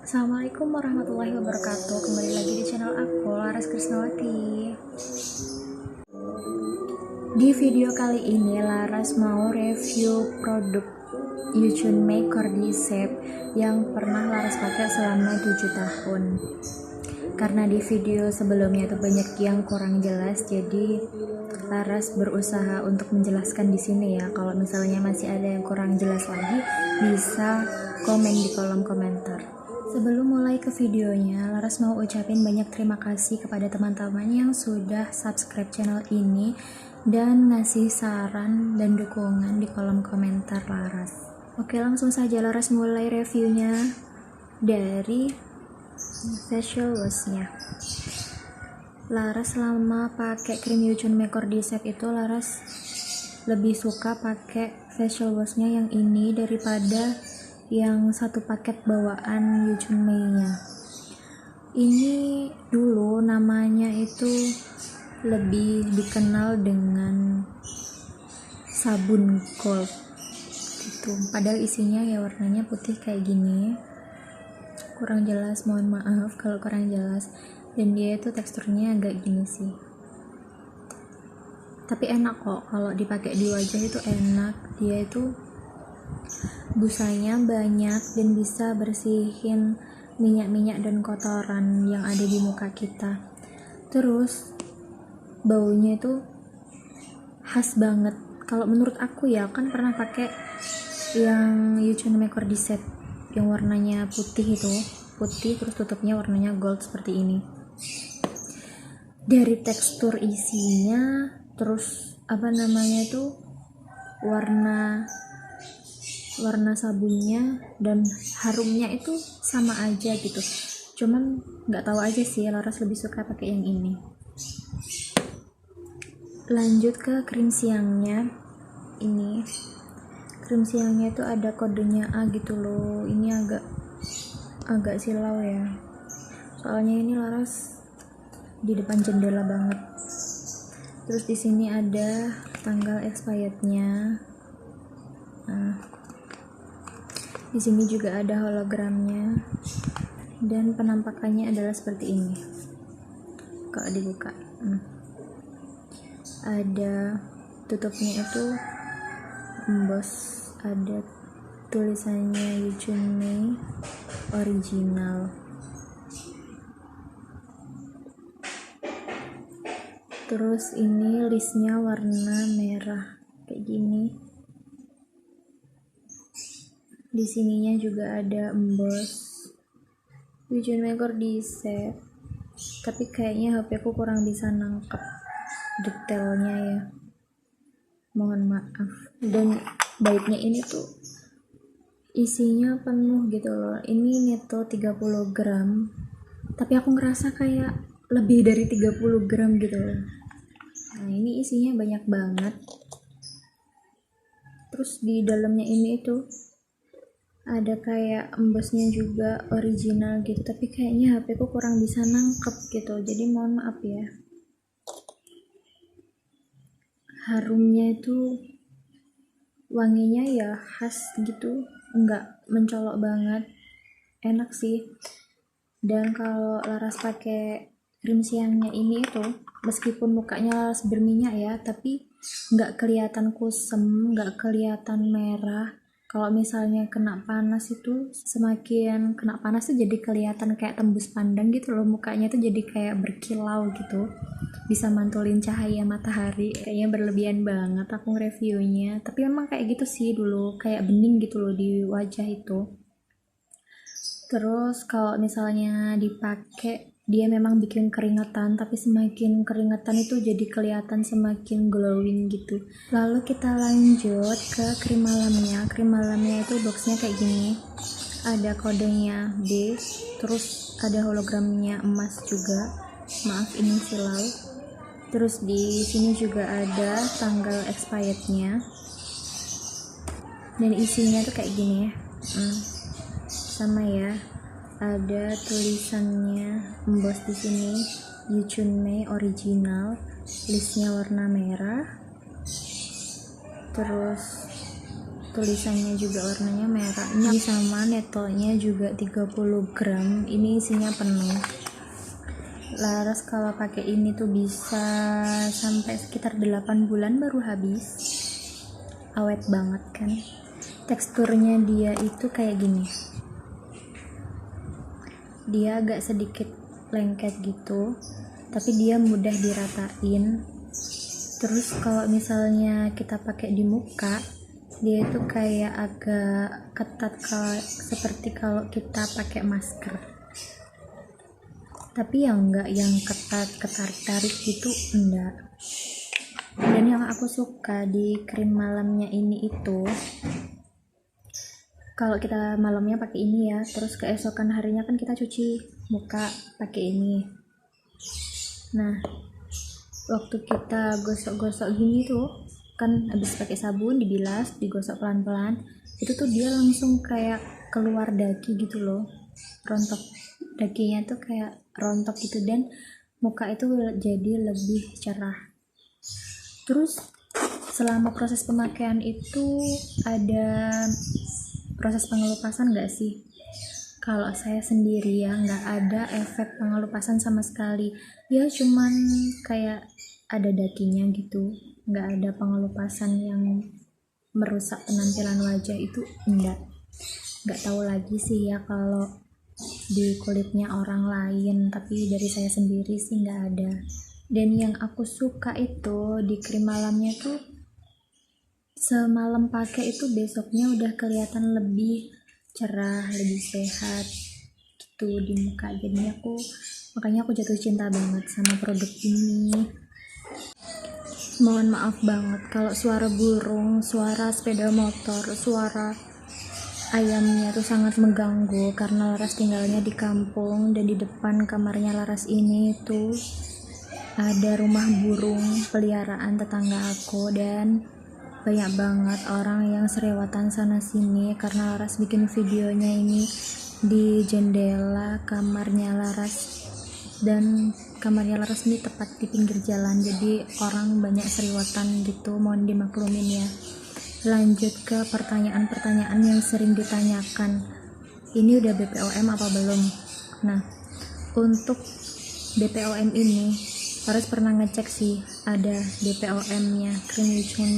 Assalamualaikum warahmatullahi wabarakatuh. Kembali lagi di channel aku, Laras Krisnawati. Di video kali ini Laras mau review produk Youchunmei Cordyceps yang pernah Laras pakai selama 7 tahun. Karena di video sebelumnya itu banyak yang kurang jelas, jadi Laras berusaha untuk menjelaskan di sini ya. Kalau misalnya masih ada yang kurang jelas lagi, bisa komen di kolom komentar. Sebelum mulai ke videonya, Laras mau ucapin banyak terima kasih kepada teman-teman yang sudah subscribe channel ini dan ngasih saran dan dukungan di kolom komentar Laras. Oke, langsung saja Laras mulai reviewnya dari facial washnya. Laras selama pakai krim Youchunmei Cordyceps itu Laras lebih suka pakai facial washnya yang ini daripada yang satu paket bawaan Youchunmei-nya. Ini dulu namanya itu lebih dikenal dengan sabun gold gitu. Padahal isinya ya warnanya putih kayak gini. Kurang jelas, mohon maaf kalau kurang jelas. Dan dia itu teksturnya agak gini sih. Tapi enak kok kalau dipakai di wajah, itu enak. Dia itu busanya banyak dan bisa bersihin minyak-minyak dan kotoran yang ada di muka kita. Terus baunya itu khas banget. Kalau menurut aku ya, kan pernah pakai yang Youchunmei Cordyceps yang warnanya putih itu, putih terus tutupnya warnanya gold seperti ini. Dari tekstur isinya, terus warna sabunnya dan harumnya itu sama aja gitu. Cuman nggak tahu aja sih, Laras lebih suka pakai yang ini. Lanjut ke krim siangnya. Ini krim siangnya itu ada kodenya A gitu loh. Ini agak silau ya. Soalnya ini Laras di depan jendela banget. Terus di sini ada tanggal expirednya. Nah, di sini juga ada hologramnya dan penampakannya adalah seperti ini. Kalau dibuka, ada tutupnya itu emboss, ada tulisannya Youchunmei original. Terus ini listnya warna merah kayak gini. Di sininya juga ada emboss Youchunmei Cordyceps, tapi kayaknya HP ku kurang bisa nangkep detailnya ya, mohon maaf. Dan baiknya ini tuh isinya penuh gitu loh. Ini neto 30 gram, tapi aku ngerasa kayak lebih dari 30 gram gitu loh. Nah, ini isinya banyak banget. Terus di dalamnya ini itu ada kayak embossnya juga original gitu, tapi kayaknya HP ku kurang bisa nangkep gitu, jadi mohon maaf ya. Harumnya itu wanginya ya khas gitu, enggak mencolok banget, enak sih. Dan kalau Laras pakai krim siangnya ini itu, meskipun mukanya Laras berminyak ya, tapi enggak kelihatan kusem, enggak kelihatan merah. Kalau misalnya kena panas itu, semakin kena panas tuh jadi kelihatan kayak tembus pandang gitu loh, mukanya tuh jadi kayak berkilau gitu, bisa mantulin cahaya matahari. Kayaknya berlebihan banget aku nge-reviewnya, tapi memang kayak gitu sih dulu, kayak bening gitu loh di wajah itu. Terus kalau misalnya dipakai, dia memang bikin keringetan, tapi semakin keringetan itu jadi kelihatan semakin glowing gitu. Lalu kita lanjut ke krim malamnya. Krim malamnya itu boxnya kayak gini, ada kodenya B, terus ada hologramnya emas juga, maaf ini silau. Terus di sini juga ada tanggal expirednya dan isinya tuh kayak gini ya. Sama ya, ada tulisannya emboss di sini Youchunmei original, listnya warna merah. Terus tulisannya juga warnanya merah. Ini sama netonya juga 30 gram, ini isinya penuh. Laras kalau pakai ini tuh bisa sampai sekitar 8 bulan baru habis. Awet banget kan. Teksturnya dia itu kayak gini, dia agak sedikit lengket gitu, tapi dia mudah diratain. Terus kalau misalnya kita pakai di muka, dia itu kayak agak ketat seperti kalau kita pakai masker, tapi yang enggak yang ketat ketarik-tarik gitu, enggak. Dan yang aku suka di krim malamnya ini itu, kalau kita malamnya pakai ini ya, terus keesokan harinya kan kita cuci muka pakai ini. Nah, waktu kita gosok-gosok gini tuh kan habis pakai sabun, dibilas, digosok pelan-pelan, itu tuh dia langsung kayak keluar daki gitu loh, rontok, dakinya tuh kayak rontok gitu, dan muka itu jadi lebih cerah. Terus selama proses pemakaian itu ada proses pengelupasan gak sih? Kalau saya sendiri ya nggak ada efek pengelupasan sama sekali, ya cuman kayak ada dakinya gitu, nggak ada pengelupasan yang merusak penampilan wajah itu, nggak tahu lagi sih ya kalau di kulitnya orang lain, tapi dari saya sendiri sih nggak ada. Dan yang aku suka itu di krim malamnya tuh, semalam pakai itu besoknya udah kelihatan lebih cerah, lebih sehat gitu di muka. Jadi makanya aku jatuh cinta banget sama produk ini. Mohon maaf banget kalau suara burung, suara sepeda motor, suara ayamnya tuh sangat mengganggu, karena Laras tinggalnya di kampung dan di depan kamarnya Laras ini tuh ada rumah burung peliharaan tetangga aku, dan banyak banget orang yang serewatan sana sini karena Laras bikin videonya ini di jendela kamarnya Laras, dan kamarnya Laras ini tepat di pinggir jalan, jadi orang banyak serewatan gitu, mohon dimaklumin ya. Lanjut ke pertanyaan-pertanyaan yang sering ditanyakan, ini udah BPOM apa belum? Nah, untuk BPOM ini Laras pernah ngecek sih, ada BPOM-nya, Cream Youthful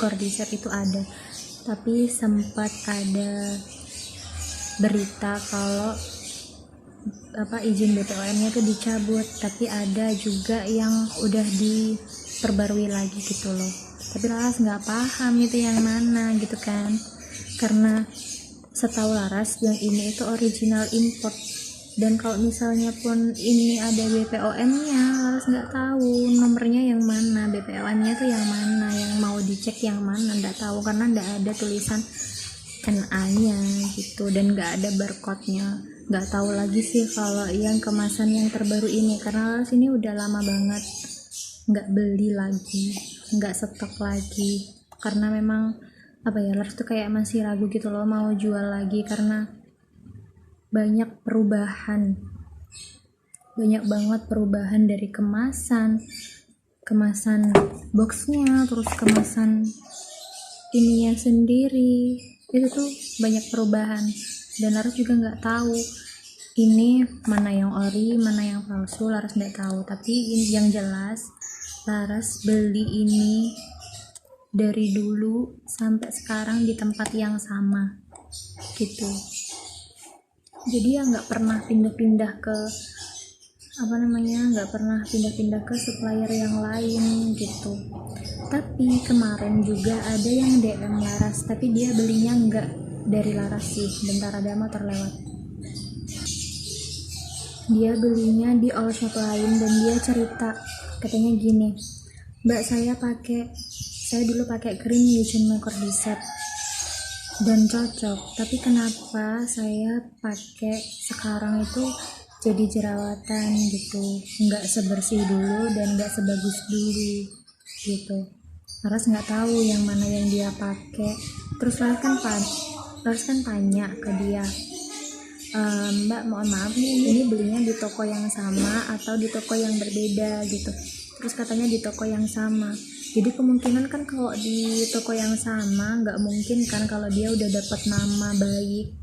Cordyceps itu ada, tapi sempat ada berita kalau izin BPOM-nya tuh dicabut, tapi ada juga yang udah diperbarui lagi gitu loh. Tapi Laras nggak paham itu yang mana gitu kan, karena setahu Laras yang ini itu original import. Dan kalau misalnya pun ini ada BPOM-nya, Laras nggak tahu nomornya yang mana, BPOM-nya tuh yang mana, yang mau dicek yang mana, nggak tahu karena nggak ada tulisan NA-nya gitu, dan nggak ada barcode-nya. Nggak tahu lagi sih kalau yang kemasan yang terbaru ini, karena Laras ini udah lama banget nggak beli lagi, nggak stok lagi, karena memang Laras tuh kayak masih ragu gitu loh mau jual lagi, karena banyak banget perubahan dari kemasan boxnya, terus kemasan ininya sendiri, itu tuh banyak perubahan, dan Laras juga nggak tahu ini mana yang ori, mana yang palsu, Laras nggak tahu. Tapi yang jelas Laras beli ini dari dulu sampai sekarang di tempat yang sama gitu. Jadi ya nggak pernah pindah-pindah ke ke supplier yang lain gitu. Tapi kemarin juga ada yang DM Laras, tapi dia belinya nggak dari Laras sih, bentar ada motor lewat. Dia belinya di all shop lain, dan dia cerita katanya gini, Mbak, saya dulu pakai krim Youthful Cordyceps dan cocok, tapi kenapa saya pakai sekarang itu jadi jerawatan gitu, nggak sebersih dulu dan nggak sebagus dulu gitu. Laras nggak tahu yang mana yang dia pakai. Terus Laras kan tanya ke dia, Mbak, mohon maaf nih, ini belinya di toko yang sama atau di toko yang berbeda gitu. terus katanya di toko yang sama. Jadi kemungkinan kan kalau di toko yang sama nggak mungkin kan kalau dia udah dapat nama baik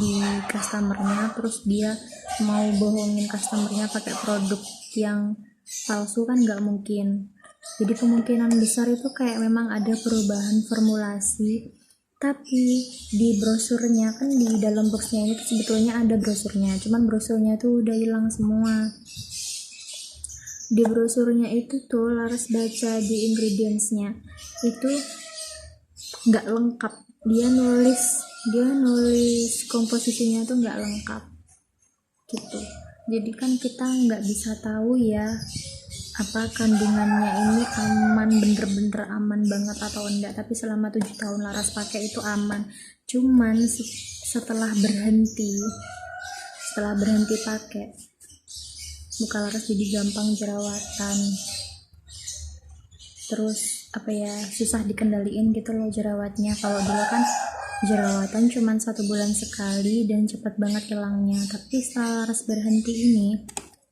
di customernya terus dia mau bohongin customernya pakai produk yang palsu, kan nggak mungkin. Jadi kemungkinan besar itu kayak memang ada perubahan formulasi, tapi di brosurnya kan di dalam boxnya itu sebetulnya ada brosurnya, cuman brosurnya tuh udah hilang semua. Di brosurnya itu tuh Laras baca di ingredientsnya itu nggak lengkap, dia nulis komposisinya tuh nggak lengkap gitu. Jadi kan kita nggak bisa tahu ya apa kandungannya ini bener-bener aman banget atau enggak, tapi selama 7 tahun Laras pakai itu aman. Cuman setelah berhenti pakai, muka Laras jadi gampang jerawatan, terus susah dikendaliin gitu loh jerawatnya. Kalau dulu kan jerawatan cuman 1 bulan sekali dan cepet banget hilangnya, tapi setelah Laras berhenti ini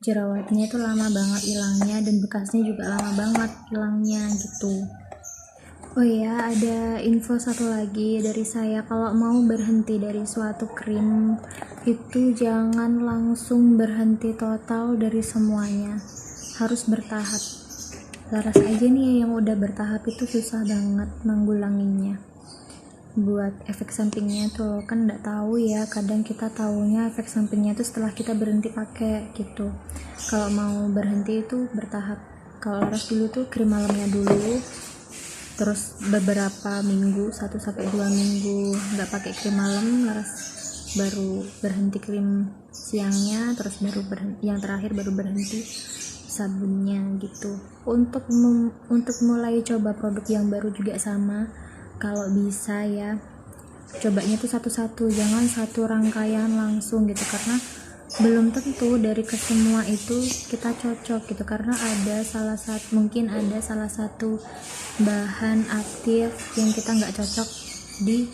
jerawatnya itu lama banget hilangnya dan bekasnya juga lama banget hilangnya gitu. Oh iya, ada info satu lagi dari saya, kalau mau berhenti dari suatu krim itu jangan langsung berhenti total dari semuanya, harus bertahap. Laras aja nih yang udah bertahap itu susah banget nanggulanginnya. Buat efek sampingnya tuh kan nggak tahu ya, kadang kita taunya efek sampingnya tuh setelah kita berhenti pakai gitu. Kalau mau berhenti itu bertahap. Kalau Laras dulu tuh krim malamnya dulu, terus beberapa minggu 1-2 minggu nggak pakai krim malam, Laras baru berhenti krim siangnya, terus yang terakhir baru berhenti sabunnya gitu. Untuk mulai coba produk yang baru juga sama, kalau bisa ya cobanya tuh satu-satu, jangan satu rangkaian langsung gitu, karena belum tentu dari kesemua itu kita cocok gitu, karena mungkin ada salah satu bahan aktif yang kita nggak cocok di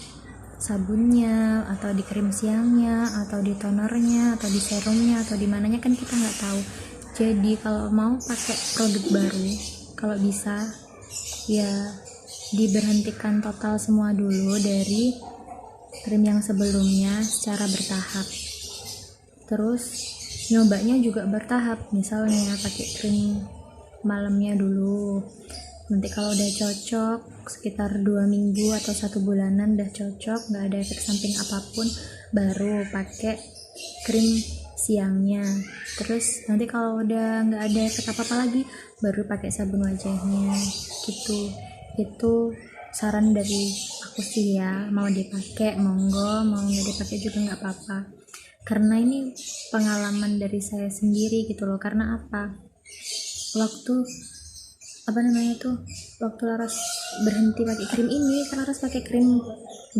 sabunnya atau di krim siangnya atau di tonernya atau di serumnya atau di mananya, kan kita nggak tahu. Jadi kalau mau pakai produk baru, kalau bisa ya diberhentikan total semua dulu dari krim yang sebelumnya secara bertahap. Terus nyobanya juga bertahap, misalnya pakai krim malamnya dulu, nanti kalau udah cocok sekitar 2 minggu atau 1 bulanan udah cocok, nggak ada efek samping apapun, baru pakai krim siangnya. Terus nanti kalau udah nggak ada efek apa-apa lagi, baru pakai sabun wajahnya gitu. Itu saran dari aku sih ya, mau dipakai monggo, mau nggak dipakai juga nggak apa-apa, karena ini pengalaman dari saya sendiri gitu loh. Karena waktu Laras berhenti pakai krim ini, kan Laras pakai krim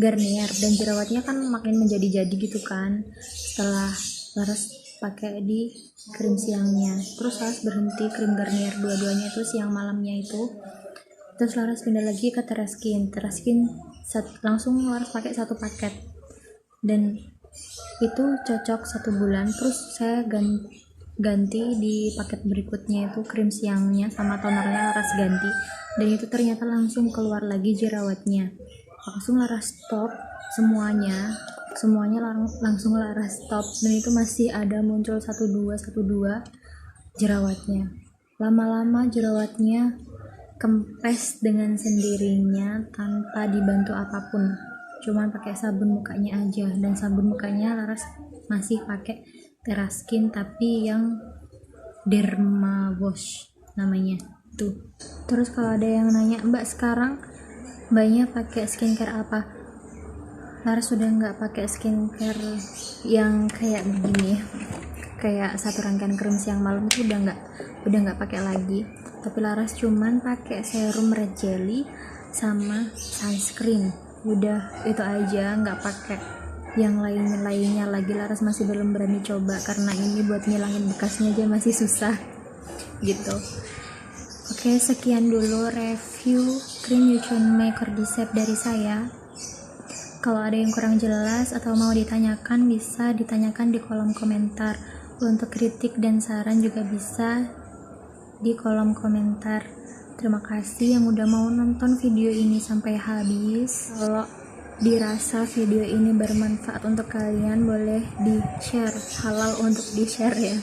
Garnier dan jerawatnya kan makin menjadi-jadi gitu kan setelah Laras pakai di krim siangnya. Terus Laras berhenti krim Garnier dua-duanya itu siang malamnya itu, terus Laras pindah lagi ke Teraskin langsung Laras pakai 1 paket dan itu cocok 1 bulan. Terus saya ganti di paket berikutnya itu krim siangnya sama tonernya Laras ganti, dan itu ternyata langsung keluar lagi jerawatnya. Langsung Laras stop semuanya langsung Laras stop, dan itu masih ada muncul 1-2 jerawatnya. Lama-lama jerawatnya kempes dengan sendirinya tanpa dibantu apapun, cuman pakai sabun mukanya aja, dan sabun mukanya Laras masih pakai Teraskin tapi yang Derma Wash namanya tuh. Terus kalau ada yang nanya, Mbak sekarang Mbaknya pakai skincare apa? Laras sudah nggak pakai skincare yang kayak begini, kayak 1 rangkaian krim siang malam itu udah nggak pakai lagi. Tapi Laras cuman pakai serum red jelly sama sunscreen, udah itu aja, nggak pakai yang lainnya lagi. Laras masih belum berani coba karena ini buat ngilangin bekasnya aja masih susah gitu. Oke, sekian dulu review krim Youthful Cordyceps dari saya. Kalau ada yang kurang jelas atau mau ditanyakan, bisa ditanyakan di kolom komentar. Untuk kritik dan saran juga bisa di kolom komentar. Terima kasih yang udah mau nonton video ini sampai habis. Kalau dirasa video ini bermanfaat untuk kalian, boleh di-share, halal untuk di-share ya,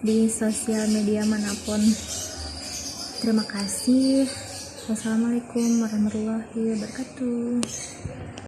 di sosial media manapun. Terima kasih. Wassalamualaikum warahmatullahi wabarakatuh.